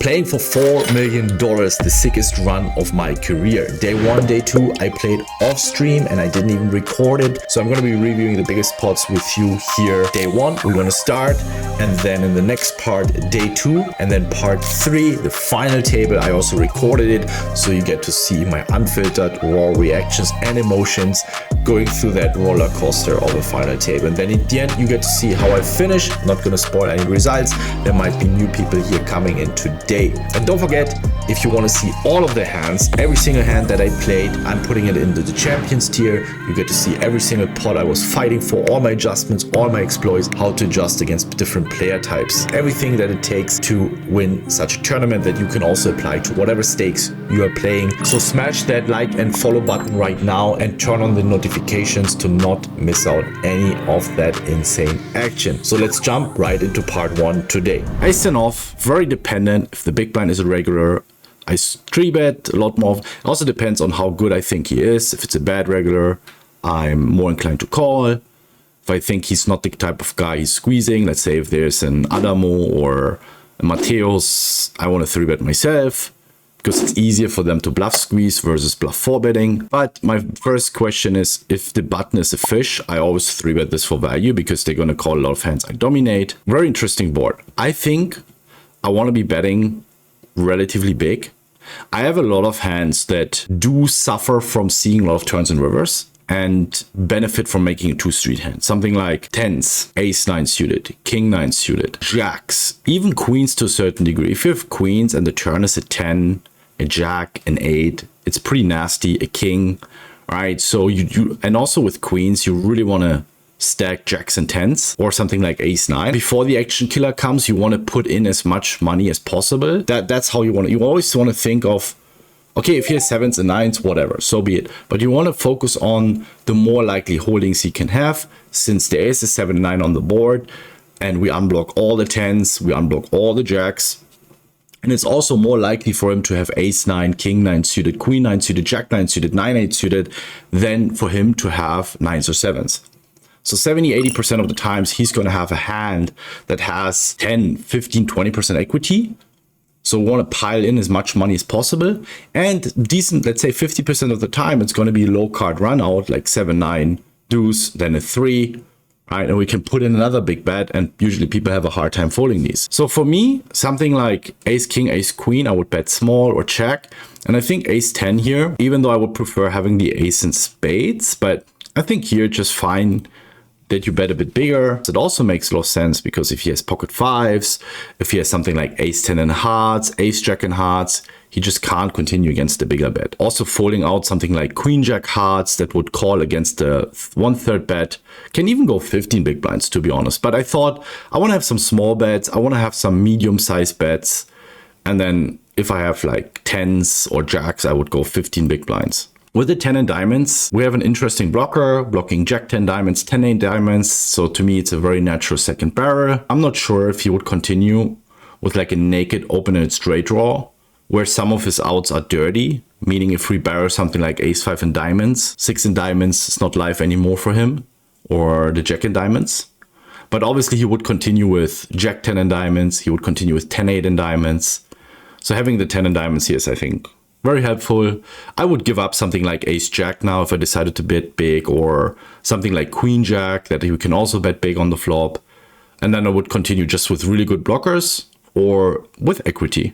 Playing for $4 million, the sickest run of my career. Day 1, day 2, I played off stream and I didn't even record it. So I'm going to be reviewing the biggest pots with you here. Day 1, we're going to start, and then in the next part, day 2, and then part 3, the final table. I also recorded it, so you get to see my unfiltered raw reactions and emotions going through that roller coaster of a final table. And then in the end, you get to see how I finish. I'm not going to spoil any results. There might be new people here coming in today. And don't forget, if you want to see all of the hands, every single hand that I played, I'm putting it into the champions tier. You get to see every single pot I was fighting for, all my adjustments, all my exploits, how to adjust against different player types, everything that it takes to win such a tournament that you can also apply to whatever stakes you are playing. So smash that like and follow button right now and turn on the notifications to not miss out any of that insane action. So let's jump right into part 1 today. I stand off, very dependent. If the big blind is a regular, I 3-bet a lot more. It also depends on how good I think he is. If it's a bad regular, I'm more inclined to call. If I think he's not the type of guy he's squeezing, let's say if there's an Adamo or a Mateos, I want to 3-bet myself because it's easier for them to bluff squeeze versus bluff 4-betting. But my first question is, if the button is a fish, I always 3-bet this for value because they're going to call a lot of hands I dominate. Very interesting board. I think I want to be betting relatively big. I have a lot of hands that do suffer from seeing a lot of turns and rivers and benefit from making a 2-street hand. Something like 10s, ace-9 suited, king-9 suited, jacks, even queens to a certain degree. If you have queens and the turn is a 10, a jack, an 8, it's pretty nasty, a king, right? So you and also with queens, you really want to stack jacks and 10s or something like ace-9. Before the action killer comes, you want to put in as much money as possible. That's how you want to, you always want to think of, okay, if he has 7s and 9s, whatever, so be it. But you want to focus on the more likely holdings he can have, since there is a 7 and 9 on the board and we unblock all the 10s, we unblock all the jacks. And it's also more likely for him to have ace-9, king-9 suited, queen-9 suited, jack-9 suited, 9-8 suited than for him to have 9s or 7s. So 70-80% of the times he's going to have a hand that has 10, 15, 20% equity. So we want to pile in as much money as possible. And decent, let's say 50% of the time, it's going to be low card run out, like 7, 9, deuce, then a 3, right? And we can put in another big bet, and usually people have a hard time folding these. So for me, something like ace, king, ace, queen, I would bet small or check. And I think ace 10 here, even though I would prefer having the ace and spades, but I think here just fine that you bet a bit bigger. It also makes a lot of sense because if he has pocket 5s, if he has something like ace 10 and hearts, ace jack and hearts, he just can't continue against the bigger bet. Also folding out something like queen jack hearts that would call against the 1/3 bet, can even go 15 big blinds, to be honest. But I thought I want to have some small bets, I want to have some medium sized bets, and then if I have like 10s or jacks, I would go 15 big blinds. With the 10 and diamonds, we have an interesting blocker, blocking jack 10 diamonds, 10 8 diamonds. So to me, it's a very natural second barrel. I'm not sure if he would continue with like a naked open-ended straight draw, where some of his outs are dirty, meaning if we barrel something like ace 5 and diamonds, 6 and diamonds is not live anymore for him, or the jack and diamonds. But obviously he would continue with jack 10 and diamonds, he would continue with 10 8 and diamonds. So having the 10 and diamonds here is, I think, very helpful. I would give up something like ace jack now if I decided to bet big, or something like queen jack that you can also bet big on the flop. And then I would continue just with really good blockers or with equity.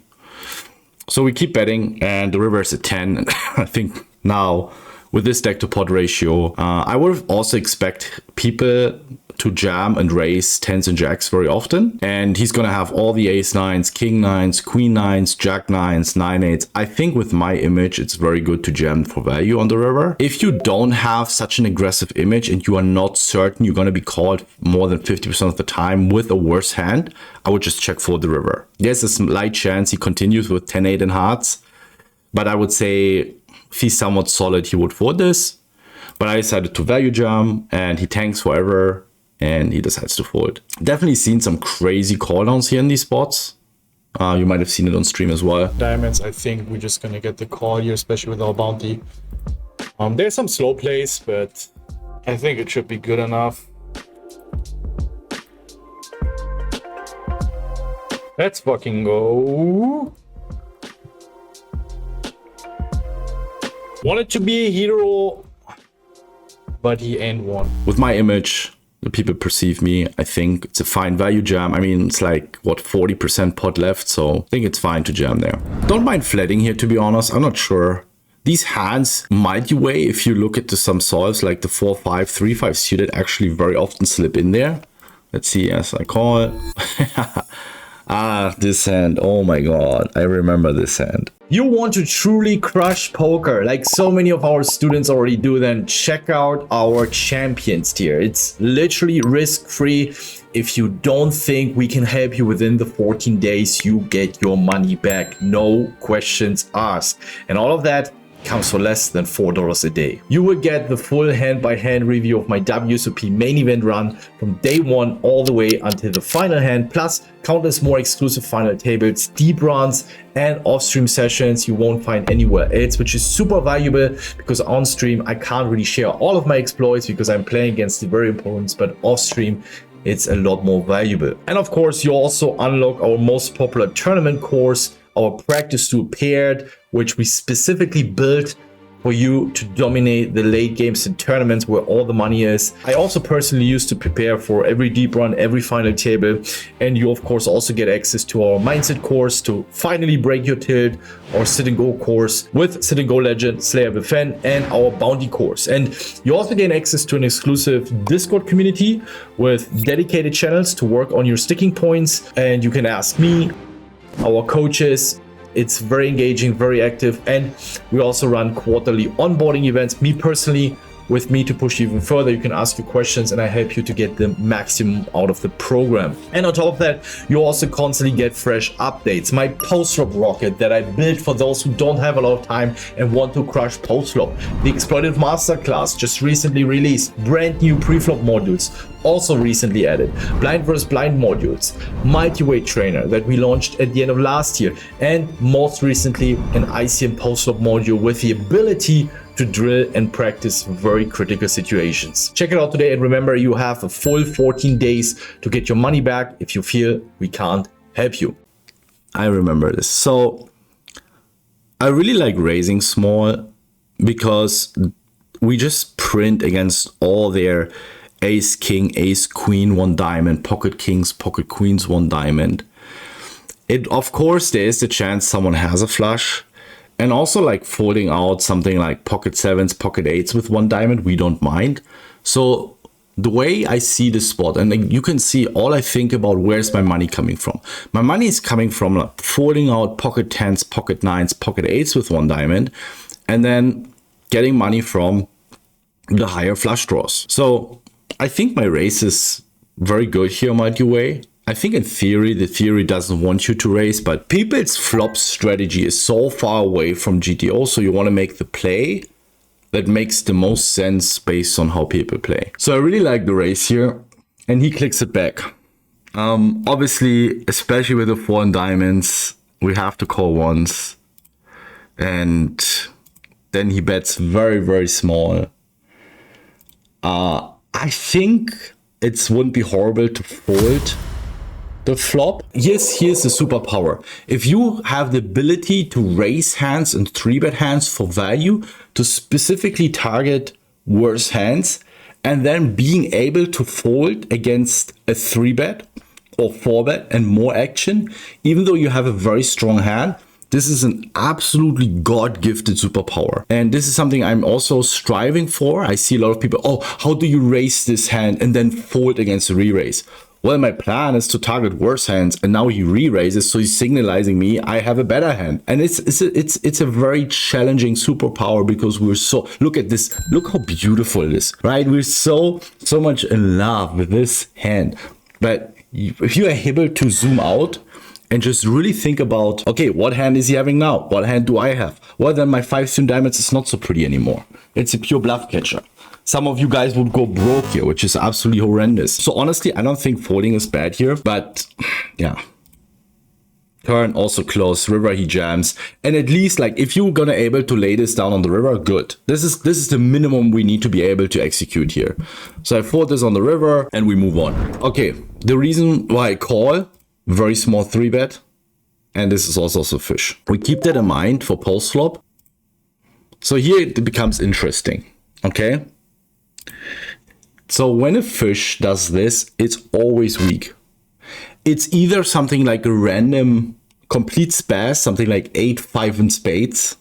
So we keep betting, and the river is at 10. I think now with this deck to pot ratio, I would also expect people to jam and raise 10s and jacks very often. And he's going to have all the ace 9s, king 9s, queen 9s, jack 9s, 9-8s. I think with my image, it's very good to jam for value on the river. If you don't have such an aggressive image and you are not certain you're going to be called more than 50% of the time with a worse hand, I would just check for the river. There's a slight chance he continues with 10-8 and hearts, but I would say if he's somewhat solid, he would fold this. But I decided to value jam, and he tanks forever, and he decides to fold. Definitely seen some crazy call downs here in these spots. You might have seen it on stream as well. Diamonds, I think we're just gonna get the call here, especially with our bounty. There's some slow plays, but I think it should be good enough. Let's fucking go. Wanted to be a hero, but he ain't one. With my image, the people perceive me, I think it's a fine value jam. I mean, it's like, what, 40% pot left, so I think it's fine to jam there. Don't mind flatting here, to be honest. I'm not sure. These hands multi-way, if you look at some solves like the 4-5, 3-5 suited, actually very often slip in there. Let's see, as I call it. Ah, this hand. Oh my god, I remember this hand. You want to truly crush poker like so many of our students already do, then check out our champions tier. It's literally risk-free. If you don't think we can help you within the 14 days, you get your money back. No questions asked. And all of that comes for less than $4 a day. You will get the full hand-by-hand review of my WSOP main event run from day one all the way until the final hand, plus countless more exclusive final tables, deep runs, and off-stream sessions you won't find anywhere else, which is super valuable because on stream I can't really share all of my exploits because I'm playing against the very opponents, but off-stream it's a lot more valuable. And of course, you also unlock our most popular tournament course, our practice tool paired, which we specifically built for you to dominate the late games and tournaments where all the money is. I also personally used to prepare for every deep run, every final table. And you of course also get access to our mindset course to finally break your tilt, our sit and go course with sit and go legend Slayer Bluffing, and our bounty course. And you also gain access to an exclusive Discord community with dedicated channels to work on your sticking points. And you can ask me, our coaches. It's very engaging, very active, and we also run quarterly onboarding events. Me personally, with me to push you even further, you can ask your questions and I help you to get the maximum out of the program. And on top of that, you also constantly get fresh updates. My post-flop rocket that I built for those who don't have a lot of time and want to crush post-flop. The Exploited Masterclass just recently released. Brand new pre-flop modules also recently added. Blind versus blind modules. Multi-weight trainer that we launched at the end of last year. And most recently, an ICM post-flop module with the ability to drill and practice very critical situations. Check it out today, and remember, you have a full 14 days to get your money back if you feel we can't help you. I remember this. So I really like raising small because we just print against all their ace, king, ace, queen, one diamond, pocket kings, pocket queens, one diamond. Of course, there is the chance someone has a flush. And also like folding out something like pocket sevens, pocket eights with one diamond, we don't mind. So the way I see the spot, and you can see all I think about, where's my money coming from? My money is coming from like folding out pocket tens, pocket nines, pocket eights with one diamond, and then getting money from the higher flush draws. So I think my raise is very good here, multi-way. I think in theory, the theory doesn't want you to raise, but people's flop strategy is so far away from GTO. So you want to make the play that makes the most sense based on how people play. So I really like the raise here, and he clicks it back. Obviously, especially with the 4 and diamonds, we have to call once. And then he bets very, very small. I think it wouldn't be horrible to fold the flop. Here's the superpower. If you have the ability to raise hands and 3-bet hands for value to specifically target worse hands, and then being able to fold against a 3-bet or 4-bet and more action, even though you have a very strong hand, this is an absolutely God-gifted superpower. And this is something I'm also striving for. I see a lot of people, oh, how do you raise this hand and then fold against a re-raise? Well, my plan is to target worse hands, and now he re-raises, so he's signalizing me I have a better hand. And it's a very challenging superpower because we're so, look at this, look how beautiful it is, right? We're so much in love with this hand. But if you are able to zoom out and just really think about, okay, what hand is he having now? What hand do I have? Well, then my 5-string diamonds is not so pretty anymore. It's a pure bluff catcher. Some of you guys would go broke here, which is absolutely horrendous. So honestly, I don't think folding is bad here, but yeah. Turn also close, river he jams. And at least like if you're gonna able to lay this down on the river, good. This is the minimum we need to be able to execute here. So I fold this on the river and we move on. Okay, the reason why I call, very small 3-bet. And this is also fish. We keep that in mind for post flop. So here it becomes interesting, okay? So when a fish does this, it's always weak. It's either something like a random complete spaz, something like 8, 5 and spades,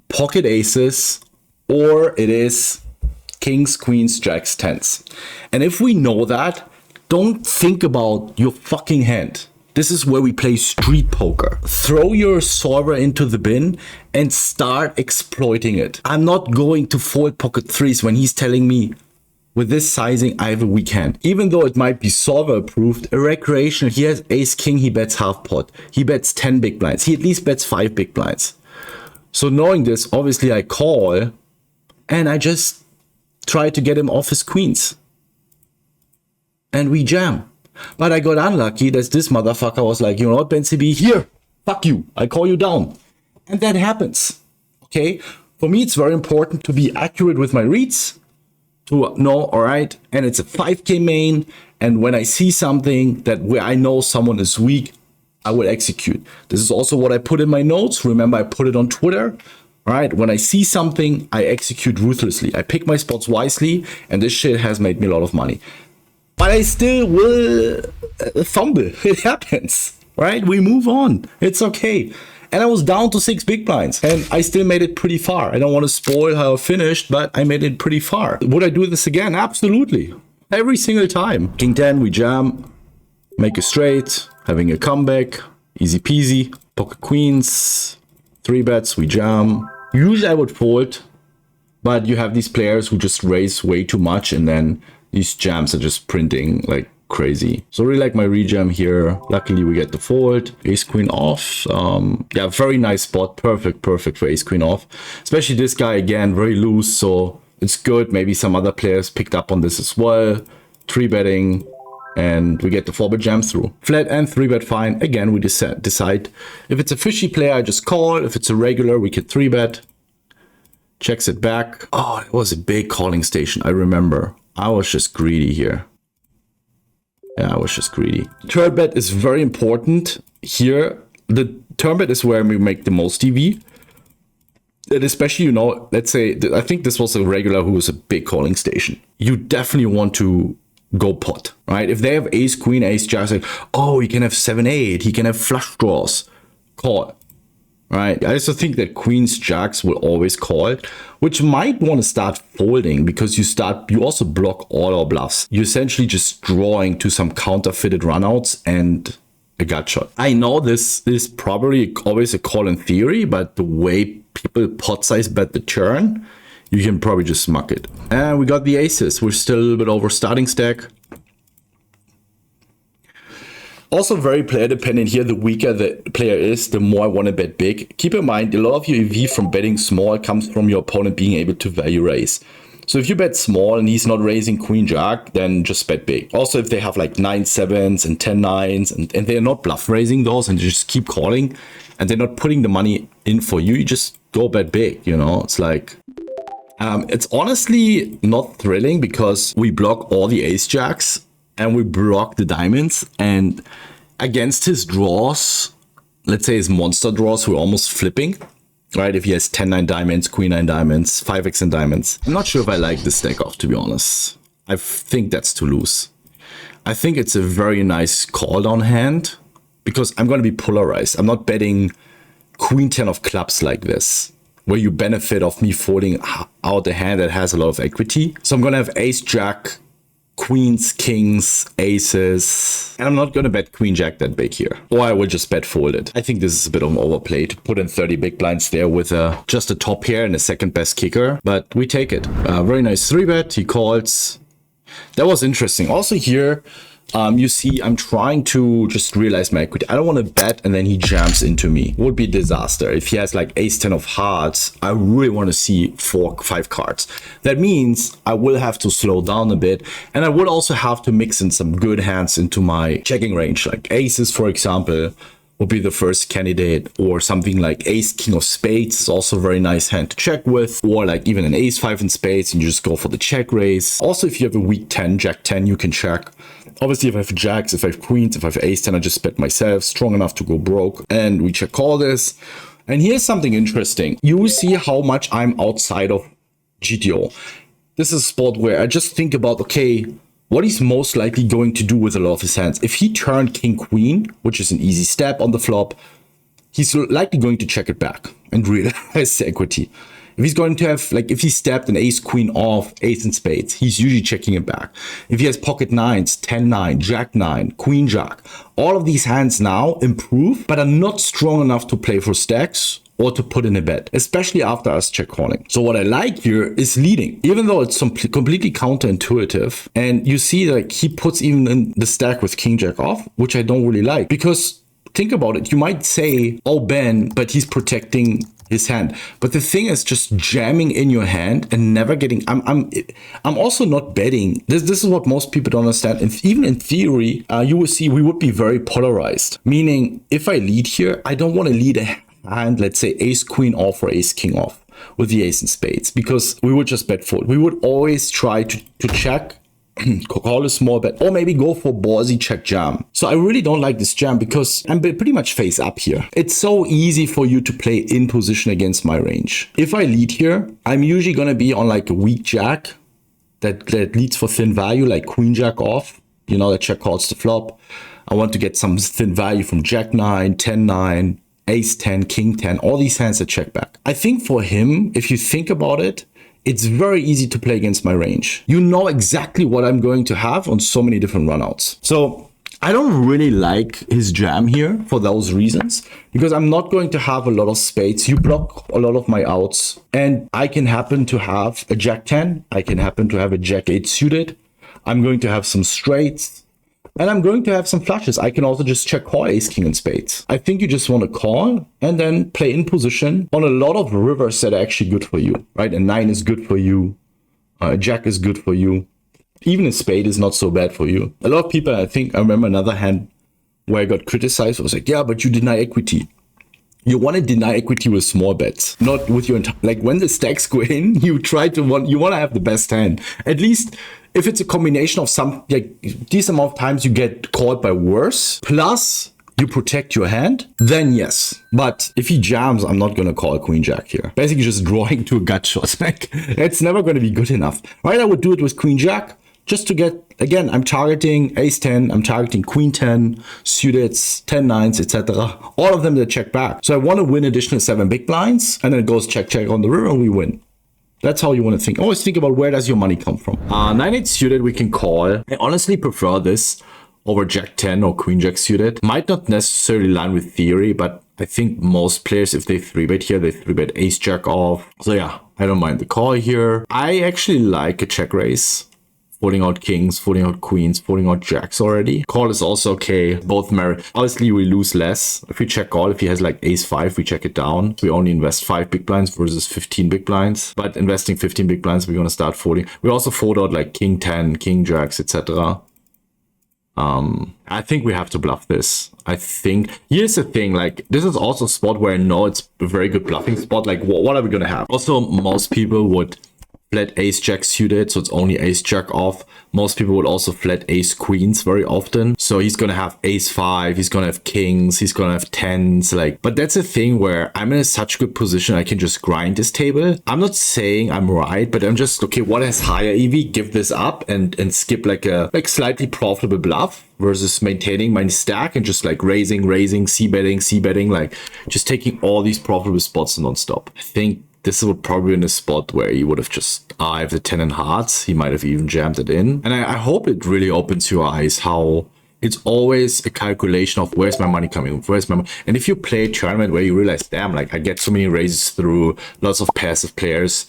pocket aces, or it is kings, queens, jacks, tens. And if we know that, don't think about your fucking hand. This is where we play street poker. Throw your solver into the bin and start exploiting it. I'm not going to fold pocket threes when he's telling me with this sizing, I have a weak hand. Even though it might be solver approved, a recreational, he has ace king, he bets half pot. He bets 10 big blinds. He at least bets 5 big blinds. So knowing this, obviously I call and I just try to get him off his queens. And we jam. But I got unlucky that this motherfucker was like, you know what, Bencb, here, fuck you, I call you down. And that happens, okay? For me, it's very important to be accurate with my reads, to know, all right, and it's a 5K main, and when I see something that where I know someone is weak, I will execute. This is also what I put in my notes. Remember, I put it on Twitter, all right? When I see something, I execute ruthlessly. I pick my spots wisely, and this shit has made me a lot of money. But I still will fumble. It happens, right? We move on. It's okay. And I was down to 6 big blinds and I still made it pretty far. I don't want to spoil how I finished, but I made it pretty far. Would I do this again? Absolutely. Every single time. King 10, we jam, make a straight, having a comeback, easy peasy. Pocket queens, 3 bets, we jam. Usually I would fold, but you have these players who just raise way too much and then these jams are just printing like crazy. So really like my rejam here. Luckily we get the fold. Ace queen off. Yeah, very nice spot. Perfect for ace queen off. Especially this guy again, very loose. So it's good. Maybe some other players picked up on this as well. 3-betting. And we get the 4-bet jam through. Flat and 3-bet fine. Again, we decide. If it's a fishy player, I just call. If it's a regular, we can 3-bet. Checks it back. Oh, it was a big calling station. I remember. I was just greedy here. Yeah, I was just greedy. Turn bet is very important here. The turn bet is where we make the most EV. And especially, you know, let's say, I think this was a regular who was a big calling station. You definitely want to go pot, right? If they have ace, queen, ace, jack, like, oh, he can have 7-8. He can have flush draws. Call. Right, I also think that queens, jacks will always call, which might want to start folding because you also block all our bluffs. You're essentially just drawing to some counterfeited runouts and a gut shot. I know this is probably always a call in theory, but the way people pot size bet the turn, you can probably just muck it. And we got the aces. We're still a little bit over starting stack. Also very player dependent here. The weaker the player is, the more I want to bet big. Keep in mind, a lot of your EV from betting small comes from your opponent being able to value raise. So if you bet small and he's not raising queen jack, then just bet big. Also, if they have like 9-7s and 10-9s and they're not bluff raising those and you just keep calling and they're not putting the money in for you, you just go bet big, you know? It's like, it's honestly not thrilling because we block all the ace jacks and we block the diamonds, and against his draws, let's say his monster draws, we're almost flipping, right? If he has 10-9 diamonds, queen 9 diamonds, 5x and diamonds. I'm not sure if I like this stack off, to be honest. I think that's too loose. I think it's a very nice call down hand because I'm going to be polarized. I'm not betting queen 10 of clubs like this, where you benefit of me folding out a hand that has a lot of equity. So I'm going to have ace jack, queens, kings, aces, and I'm not going to bet queen jack that big here, or I will just bet folded. I think this is a bit of an overplay to put in 30 big blinds there with just a top pair and a second best kicker, but we take it. Very nice 3-bet. He calls. That was interesting. Also here, you see, I'm trying to just realize my equity. I don't want to bet and then he jams into me. It would be a disaster. If he has like ace 10 of hearts, I really want to see 4-5 cards. That means I will have to slow down a bit, and I would also have to mix in some good hands into my checking range. Like aces, for example, would be the first candidate, or something like ace king of spades is also a very nice hand to check with, or like even an ace 5 in spades and you just go for the check raise. Also, if you have a weak 10, jack 10, you can check. Obviously, if I have jacks, if I have queens, if I have ace 10, I just bet myself, strong enough to go broke. And we check call this. And here's something interesting. You will see how much I'm outside of GTO. This is a spot where I just think about, okay, what he's most likely going to do with a lot of his hands. If he turned king queen, which is an easy step on the flop, he's likely going to check it back and realize the equity. If he's going to have, like, if he stepped an ace queen off, ace in spades, he's usually checking it back. If he has pocket nines, 10-9, jack-9, queen-jack, all of these hands now improve, but are not strong enough to play for stacks or to put in a bet, especially after us check calling. So what I like here is leading, even though it's completely counterintuitive. And you see, like, he puts even in the stack with king-jack off, which I don't really like, because think about it. You might say, oh, Ben, but he's protecting his hand. But the thing is just jamming in your hand and never getting, I'm also not betting. This is what most people don't understand. And even in theory, you will see we would be very polarized. Meaning, if I lead here, I don't want to lead a hand, let's say ace queen off or ace king off with the ace in spades, because we would just bet fold. We would always try to check, call a small bet, or maybe go for ballsy check jam. So I really don't like this jam because I'm pretty much face up here. It's so easy for you to play in position against my range. If I lead here, I'm usually going to be on like a weak jack that leads for thin value, like queen jack off, you know, that check calls the flop. I want to get some thin value from jack 9, 10-9, ace 10, king 10, all these hands that check back. I think for him, if you think about it, it's very easy to play against my range. You know exactly what I'm going to have on so many different runouts. So I don't really like his jam here for those reasons, because I'm not going to have a lot of spades. You block a lot of my outs, and I can happen to have a jack 10. I can happen to have a jack 8 suited. I'm going to have some straights, and I'm going to have some flushes. I can also just check call ace king and spades. I think you just want to call and then play in position on a lot of rivers that are actually good for you, right? A 9 is good for you. A jack is good for you. Even a spade is not so bad for you. A lot of people, I remember another hand where I got criticized. I was like, yeah, but you deny equity. You want to deny equity with small bets, not with your like when the stacks go in, you want to have the best hand. At least if it's a combination of some, like, this amount of times you get called by worse, plus you protect your hand, then yes. But if he jams, I'm not going to call queen jack here. Basically just drawing to a gut shot. Like, it's never going to be good enough. Right? I would do it with queen jack just to get, again, I'm targeting ace 10, I'm targeting queen 10, suited 10-9s, etc. All of them that check back. So I want to win additional 7 big blinds, and then it goes check, check on the river, and we win. That's how you want to think. Always think about where does your money come from. 9-8 suited, we can call. I honestly prefer this over jack 10 or queen jack suited. Might not necessarily line with theory, but I think most players, if they 3-bet here, they 3-bet ace jack off. So yeah, I don't mind the call here. I actually like a check raise. Folding out kings, folding out queens, folding out jacks already. Call is also okay. Both merit. Obviously, we lose less. If we check call, if he has like ace 5, we check it down. We only invest 5 big blinds versus 15 big blinds. But investing 15 big blinds, we're going to start folding. We also fold out like king 10, king jacks, etc. I think we have to bluff this. I think here's the thing, like, this is also a spot where I know it's a very good bluffing spot. Like, what are we going to have? Also, most people would flat ace jack suited, so it's only ace jack off. Most people would also flat ace queens very often. So he's gonna have ace 5, he's gonna have kings, he's gonna have 10s, like, but that's a thing where I'm in such good position I can just grind this table. I'm not saying I'm right, but I'm just, okay, what has higher EV? Give this up and skip like a slightly profitable bluff versus maintaining my stack and just like raising, c-betting, like just taking all these profitable spots non-stop. I think this would probably be in a spot where he would have just, I have the 10 in hearts. He might have even jammed it in. And I hope it really opens your eyes how it's always a calculation of where's my money coming from, where's my money. And if you play a tournament where you realize, damn, like I get so many raises through lots of passive players,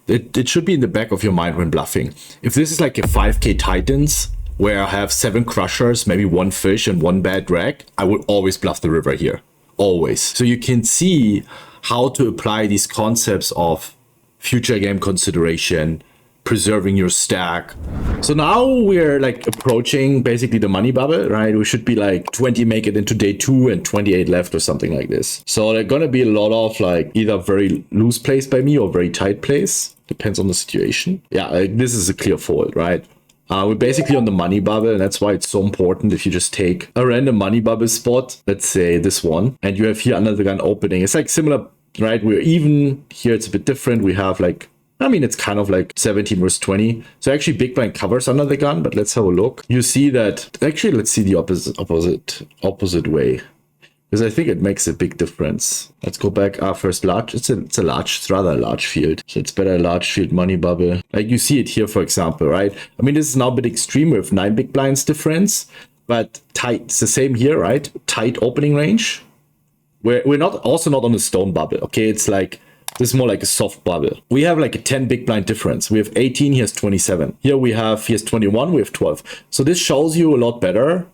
it should be in the back of your mind when bluffing. If this is like a 5k Titans, where I have 7 crushers, maybe 1 fish and 1 bad drag, I would always bluff the river here. Always. So you can see how to apply these concepts of future game consideration, preserving your stack. So now we're like approaching basically the money bubble, right? We should be like 20 make it into day 2 and 28 left or something like this. So there's gonna be a lot of like either very loose plays by me or very tight plays. Depends on the situation. Yeah, like this is a clear fold, right? We're basically on the money bubble, and that's why it's so important if you just take a random money bubble spot, let's say this one, and you have here under the gun opening. It's like similar right? We're even. Here it's a bit different. We have like, I mean, it's kind of like 17 versus 20. So actually big blind covers under the gun, but let's have a look. You see that, actually, let's see the opposite way. Because I think it makes a big difference. Let's go back. First large. It's rather a large field. So it's better large field money bubble. Like you see it here, for example, right? I mean, this is now a bit extreme with 9 big blinds difference, but tight. It's the same here, right? Tight opening range. We're not on a stone bubble. Okay, it's like, this is more like a soft bubble. We have like a 10 big blind difference. We have 18, here's 27. Here's 21, we have 12. So this shows you a lot better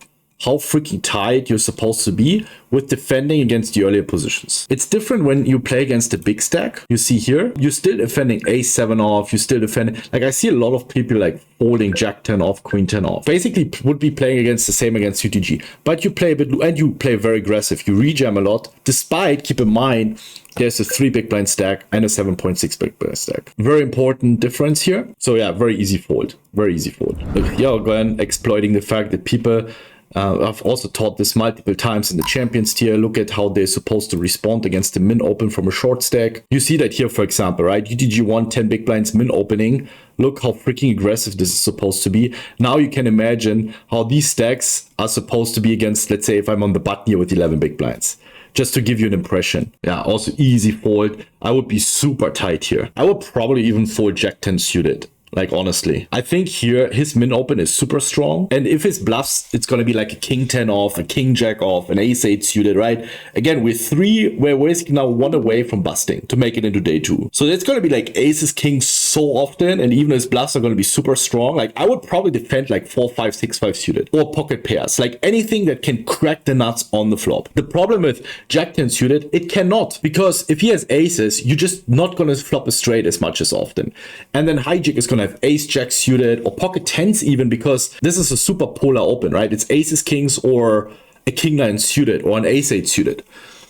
how freaking tight you're supposed to be with defending against the earlier positions. It's different when you play against a big stack. You see here, you're still defending ace-7 off, you're still defending, like I see a lot of people like folding jack-10 off, queen-10 off. Basically would be playing against the same against UTG, but you play a bit, and you play very aggressive. You rejam a lot, despite, keep in mind, there's a 3 big blind stack and a 7.6 big blind stack. Very important difference here. So yeah, very easy fold, very easy fold. Look, here again, exploiting the fact that people, I've also taught this multiple times in the champions tier. Look at how they're supposed to respond against the min open from a short stack. You see that here, for example, right? UTG won 10 big blinds min opening. Look how freaking aggressive this is supposed to be. Now you can imagine how these stacks are supposed to be against, let's say, if I'm on the button here with 11 big blinds. Just to give you an impression. Yeah, also easy fold. I would be super tight here. I would probably even fold Jack-10 suited. Like, honestly, I think here his min open is super strong. And if his bluffs, it's going to be like a king-10 off, a king-jack off, an ace-8 suited, right? Again, we're basically now 1 away from busting to make it into day 2. So it's going to be like aces, kings so often. And even his bluffs are going to be super strong. Like, I would probably defend like 4-5, 6-5 suited or pocket pairs. Like anything that can crack the nuts on the flop. The problem with Jack-10 suited, it cannot. Because if he has aces, you're just not going to flop a straight as much as often. And then hijack is going to have ace jack suited or pocket 10s even, because this is a super polar open, right? It's aces, kings, or a king 9 suited or an ace 8 suited.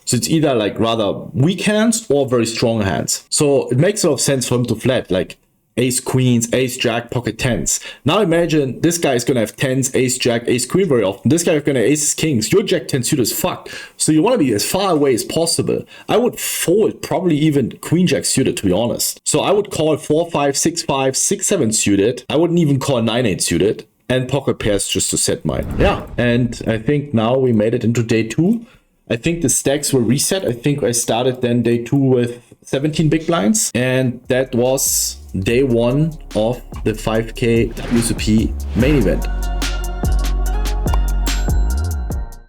So it's either like rather weak hands or very strong hands. So it makes a lot of sense for him to flat like ace queens, ace jack, pocket 10s. Now imagine this guy is going to have 10s, ace jack, ace queen very often. This guy is going to have aces, kings. Your jack 10 suited is fucked. So you want to be as far away as possible. I would fold probably even queen jack suited, to be honest. So I would call 4-5, 6-5, 6-7 suited. I wouldn't even call 9-8 suited. And pocket pairs just to set mine. Yeah, and I think now we made it into day 2. I think the stacks were reset. I think I started then day 2 with 17 big blinds. And that was day 1 of the 5K WSOP main event.